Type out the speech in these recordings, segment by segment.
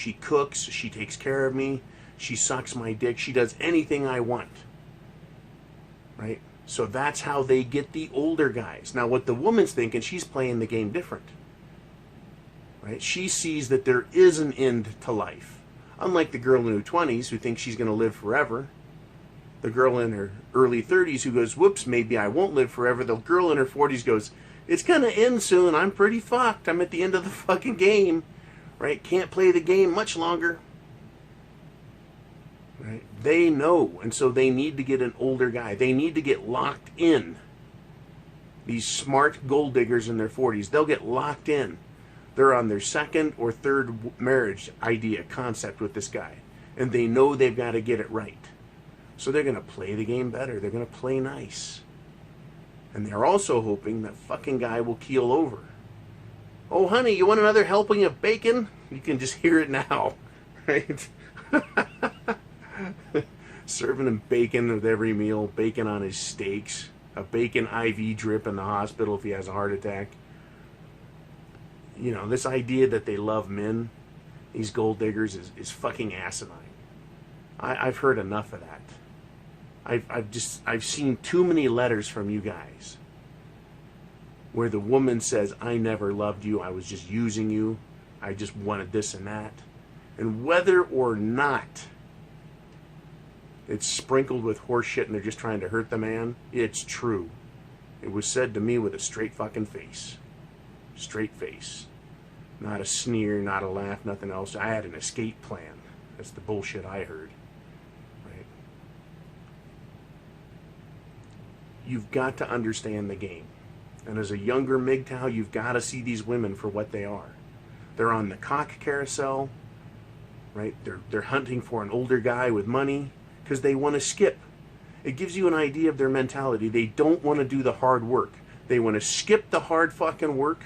She cooks, she takes care of me, she sucks my dick, she does anything I want. Right? So that's how they get the older guys. Now what the woman's thinking, she's playing the game different. Right? She sees that there is an end to life. Unlike the girl in her 20s who thinks she's going to live forever. The girl in her early 30s who goes, whoops, maybe I won't live forever. The girl in her 40s goes, it's going to end soon. I'm pretty fucked. I'm at the end of the fucking game. Right? Can't play the game much longer. Right? They know, and so they need to get an older guy. They need to get locked in. These smart gold diggers in their 40s, they'll get locked in. They're on their second or third marriage idea, concept with this guy. And they know they've got to get it right. So they're going to play the game better. They're going to play nice. And they're also hoping that fucking guy will keel over. Oh, honey, you want another helping of bacon? You can just hear it now. Right? Serving him bacon with every meal. Bacon on his steaks. A bacon IV drip in the hospital if he has a heart attack. You know, this idea that they love men, these gold diggers, is fucking asinine. I've heard enough of that. I've seen too many letters from you guys where the woman says, I never loved you, I was just using you, I just wanted this and that. And whether or not it's sprinkled with horse shit and they're just trying to hurt the man, it's true. It was said to me with a straight fucking face. Straight face. Not a sneer, not a laugh, nothing else. I had an escape plan. That's the bullshit I heard. Right? You've got to understand the game. And as a younger Mgtow, you've got to see these women for what they are. They're on the cock carousel. Right? They're hunting for an older guy with money because they want to skip. It gives you an idea of their mentality. They don't want to do the hard work. They want to skip the hard fucking work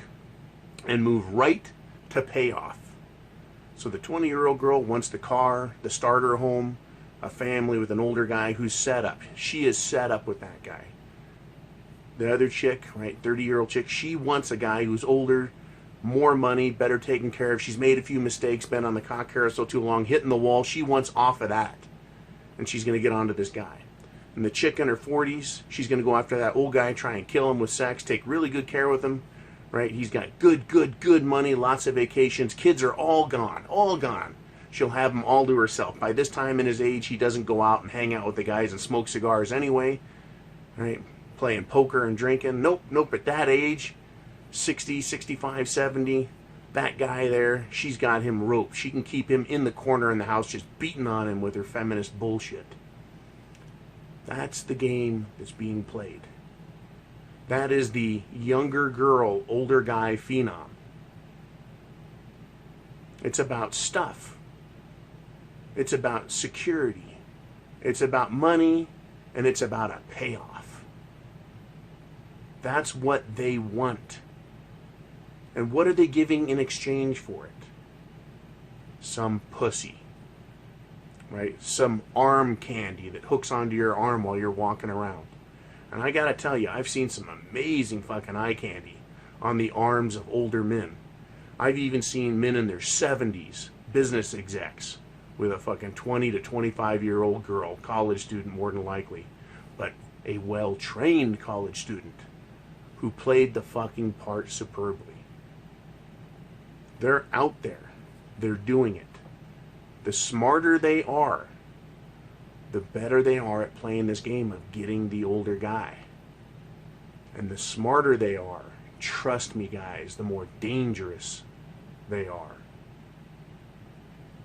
and move right to payoff. So the 20-year-old girl wants the car, the starter home, a family with an older guy who's set up. She is set up with that guy. The other chick, right, 30-year-old chick, she wants a guy who's older, more money, better taken care of. She's made a few mistakes, been on the cock carousel too long, hitting the wall. She wants off of that. And she's going to get onto this guy. And the chick in her 40s, she's going to go after that old guy, try and kill him with sex, take really good care with him. Right? He's got good money, lots of vacations. Kids are all gone, all gone. She'll have them all to herself. By this time in his age, he doesn't go out and hang out with the guys and smoke cigars anyway. Right? Playing poker and drinking. Nope. At that age, 60, 65, 70, that guy there, she's got him roped. She can keep him in the corner in the house just beating on him with her feminist bullshit. That's the game that's being played. That is the younger girl, older guy phenom. It's about stuff. It's about security. It's about money, and it's about a payoff. That's what they want. And what are they giving in exchange for it? Some pussy. Right? Some arm candy that hooks onto your arm while you're walking around. And I gotta tell you, I've seen some amazing fucking eye candy on the arms of older men. I've even seen men in their 70s, business execs, with a fucking 20 to 25-year-old girl, college student more than likely, but a well-trained college student who played the fucking part superbly. They're out there. They're doing it. The smarter they are, the better they are at playing this game of getting the older guy. And the smarter they are, trust me guys, the more dangerous they are.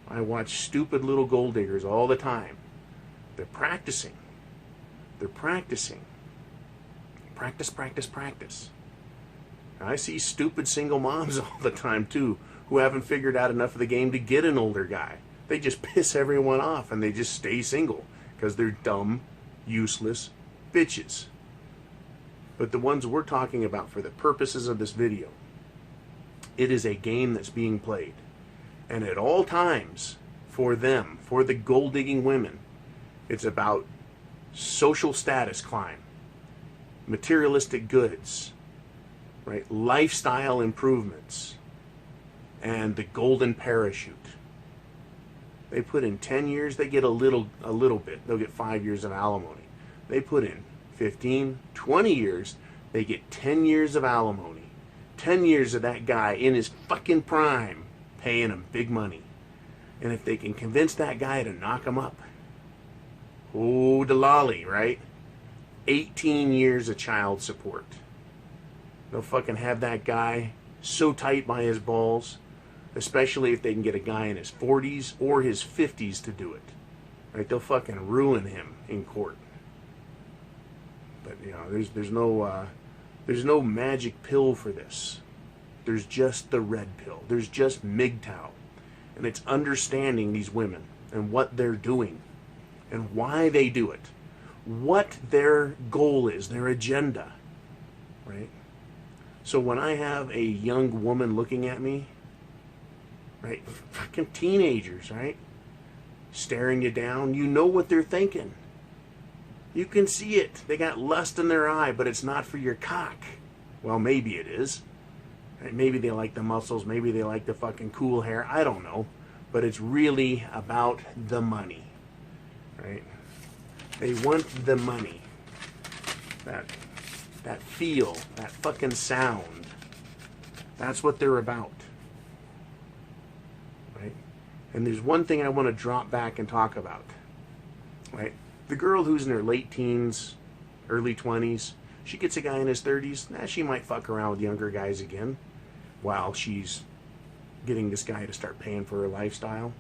I watch stupid little gold diggers all the time. They're practicing. They're practicing. Practice. I see stupid single moms all the time too, who haven't figured out enough of the game to get an older guy. They just piss everyone off and they just stay single because they're dumb, useless bitches. But the ones we're talking about for the purposes of this video, it is a game that's being played. And at all times, for them, for the gold digging women, it's about social status climb, materialistic goods, right? Lifestyle improvements, and the golden parachute. They put in 10 years, they get a little bit. They'll get 5 years of alimony. They put in 15, 20 years, they get 10 years of alimony. 10 years of that guy in his fucking prime paying him big money. And if they can convince that guy to knock him up, oh, the lolly, right? 18 years of child support. They'll fucking have that guy so tight by his balls, especially if they can get a guy in his 40s or his 50s to do it. Right? They'll fucking ruin him in court. But you know, there's no magic pill for this. There's just the red pill. There's just Mgtow. And it's understanding these women and what they're doing and why they do it. What their goal is, their agenda. Right? So when I have a young woman looking at me, right, fucking teenagers, right, staring you down, you know what they're thinking. You can see it. They got lust in their eye, but it's not for your cock. Well, maybe it is. Right? Maybe they like the muscles. Maybe they like the fucking cool hair. I don't know. But it's really about the money. Right? They want the money. That feel. That fucking sound. That's what they're about. Right? And there's one thing I want to drop back and talk about. Right? The girl who's in her late teens, early 20s, she gets a guy in his 30s, she might fuck around with younger guys again while she's getting this guy to start paying for her lifestyle.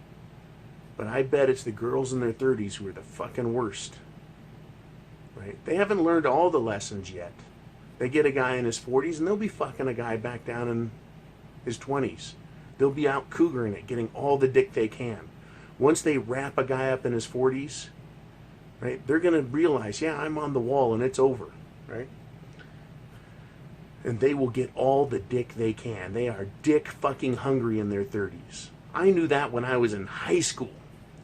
But I bet it's the girls in their 30s who are the fucking worst. Right? They haven't learned all the lessons yet. They get a guy in his 40s and they'll be fucking a guy back down in his 20s. They'll be out cougaring it, getting all the dick they can. Once they wrap a guy up in his 40s, right, they're going to realize, yeah, I'm on the wall and it's over, right? And they will get all the dick they can. They are dick fucking hungry in their 30s. I knew that when I was in high school.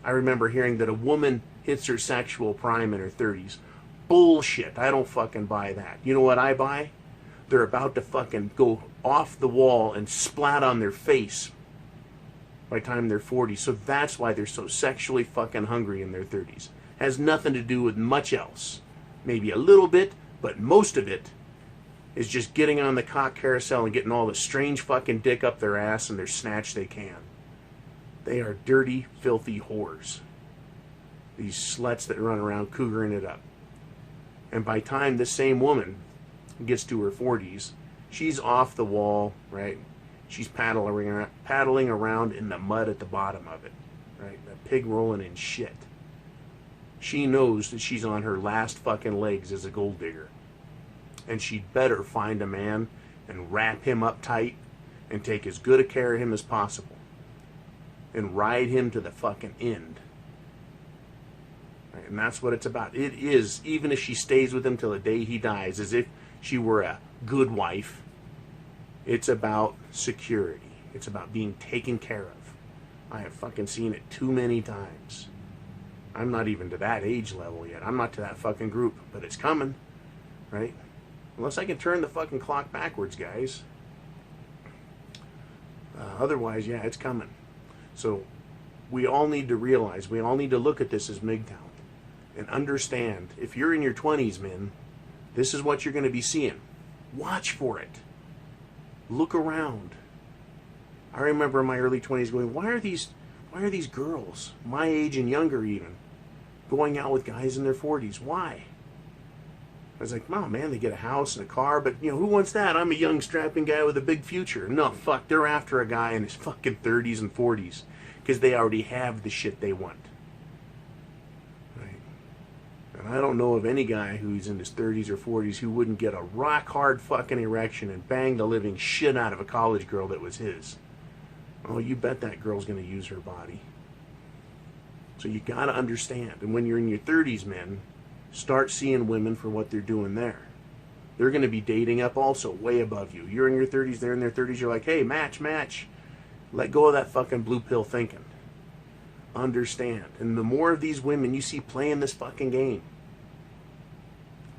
I remember hearing that a woman hits her sexual prime in her 30s. Bullshit. I don't fucking buy that. You know what I buy? They're about to fucking go off the wall and splat on their face by the time they're 40. So that's why they're so sexually fucking hungry in their 30s. Has nothing to do with much else. Maybe a little bit, but most of it is just getting on the cock carousel and getting all the strange fucking dick up their ass and their snatch they can. They are dirty, filthy whores. These sluts that run around cougaring it up. And by the time this same woman gets to her 40s, she's off the wall, right? She's paddling around in the mud at the bottom of it, right? A pig rolling in shit. She knows that she's on her last fucking legs as a gold digger. And she'd better find a man and wrap him up tight and take as good a care of him as possible. And ride him to the fucking end. Right? And that's what it's about. It is, even if she stays with him till the day he dies, as if she were a good wife, it's about security. It's about being taken care of. I have fucking seen it too many times. I'm not even to that age level yet. I'm not to that fucking group, but it's coming, right? Unless I can turn the fucking clock backwards, guys. Otherwise, yeah, it's coming. So we all need to realize, we all need to look at this as Mgtow and understand, if you're in your 20s, men, this is what you're going to be seeing. Watch for it. Look around. I remember in my early 20s going, why are these girls, my age and younger even, going out with guys in their 40s? Why? I was like, oh man, they get a house and a car, but you know, who wants that? I'm a young strapping guy with a big future. No, fuck, they're after a guy in his fucking 30s and 40s because they already have the shit they want. Right? And I don't know of any guy who's in his 30s or 40s who wouldn't get a rock hard fucking erection and bang the living shit out of a college girl that was his. Oh, you bet that girl's going to use her body. So you got to understand. And when you're in your 30s, men, start seeing women for what they're doing there. They're going to be dating up also, way above you. You're in your 30s, they're in their 30s, you're like, hey, match. Let go of that fucking blue pill thinking. Understand. And the more of these women you see playing this fucking game,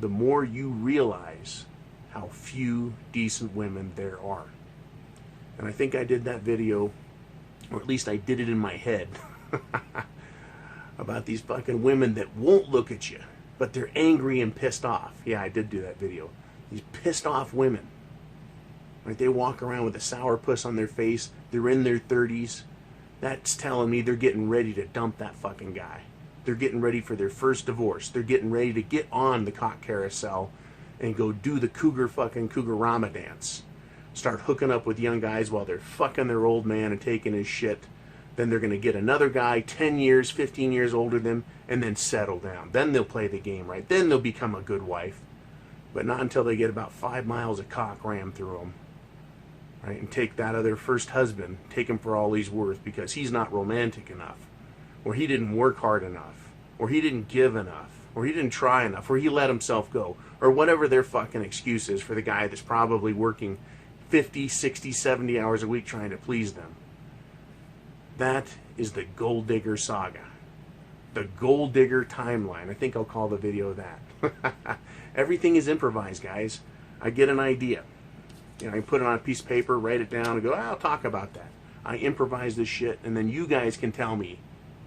the more you realize how few decent women there are. And I think I did that video, or at least I did it in my head, About these fucking women that won't look at you, but they're angry and pissed off. Yeah, I did do that video. These pissed off women. Right? They walk around with a sourpuss on their face. They're in their 30s. That's telling me they're getting ready to dump that fucking guy. They're getting ready for their first divorce. They're getting ready to get on the cock carousel and go do the cougar-rama dance. Start hooking up with young guys while they're fucking their old man and taking his shit. Then they're going to get another guy 10 years, 15 years older than them, and then settle down. Then they'll play the game right. Then they'll become a good wife. But not until they get about 5 miles of cock rammed through them. Right? And take that other first husband, take him for all he's worth because he's not romantic enough. Or he didn't work hard enough. Or he didn't give enough. Or he didn't try enough. Or he let himself go. Or whatever their fucking excuse is for the guy that's probably working 50, 60, 70 hours a week trying to please them. That is the Gold Digger Saga. The Gold Digger Timeline. I think I'll call the video that. Everything is improvised, guys. I get an idea. You know, I put it on a piece of paper, write it down, and go, I'll talk about that. I improvise this shit, and then you guys can tell me,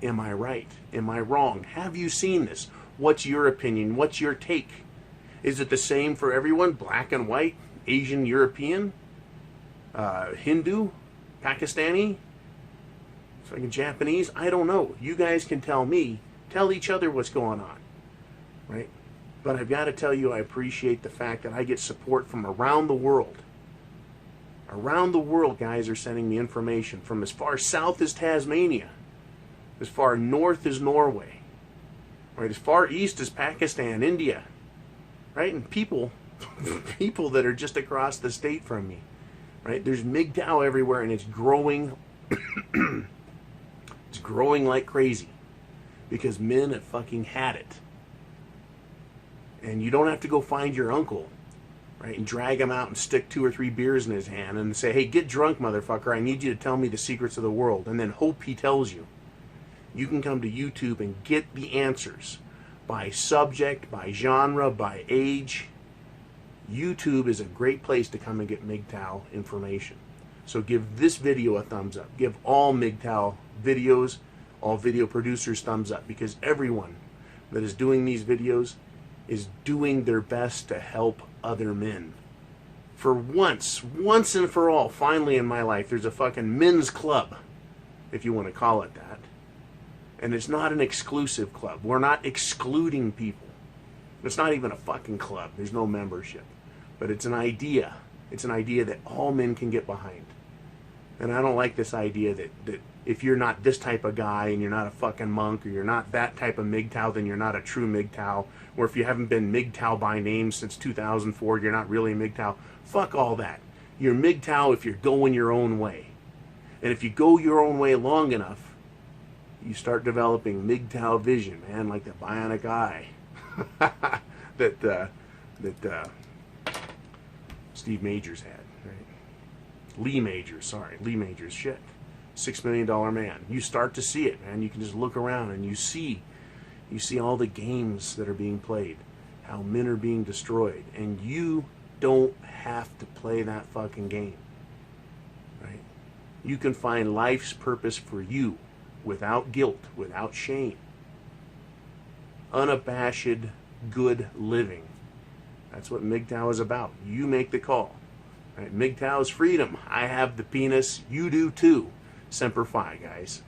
am I right? Am I wrong? Have you seen this? What's your opinion? What's your take? Is it the same for everyone? Black and white? Asian, European? Hindu? Pakistani? Fucking Japanese? I don't know. You guys can tell me. Tell each other what's going on. Right? But I've got to tell you, I appreciate the fact that I get support from around the world. Around the world, guys are sending me information from as far south as Tasmania, as far north as Norway, right? As far east as Pakistan, India, right? And people that are just across the state from me, right? There's Mgtow everywhere, and it's growing. It's growing like crazy because men have fucking had it. And you don't have to go find your uncle, right, and drag him out and stick 2 or 3 beers in his hand and say, hey, get drunk, motherfucker. I need you to tell me the secrets of the world. And then hope he tells you. You can come to YouTube and get the answers by subject, by genre, by age. YouTube is a great place to come and get Mgtow information. So give this video a thumbs up. Give all Mgtow videos, all video producers thumbs up, because everyone that is doing these videos is doing their best to help other men. For once and for all, finally in my life, there's a fucking men's club, if you want to call it that. And it's not an exclusive club. We're not excluding people. It's not even a fucking club. There's no membership. But it's an idea. It's an idea that all men can get behind. And I don't like this idea that if you're not this type of guy and you're not a fucking monk or you're not that type of Mgtow, then you're not a true Mgtow. Or if you haven't been Mgtow by name since 2004, you're not really Mgtow. Fuck all that. You're Mgtow if you're going your own way. And if you go your own way long enough, you start developing Mgtow vision, man, like the bionic eye that Steve Majors had, right? Lee Majors, shit. $6 Million Man. You start to see it, man. You can just look around and you see all the games that are being played, how men are being destroyed, and you don't have to play that fucking game, right? You can find life's purpose for you without guilt, without shame. Unabashed, good living. That's what Mgtow is about. You make the call. Right? Mgtow is freedom. I have the penis. You do too. Semper Fi, guys.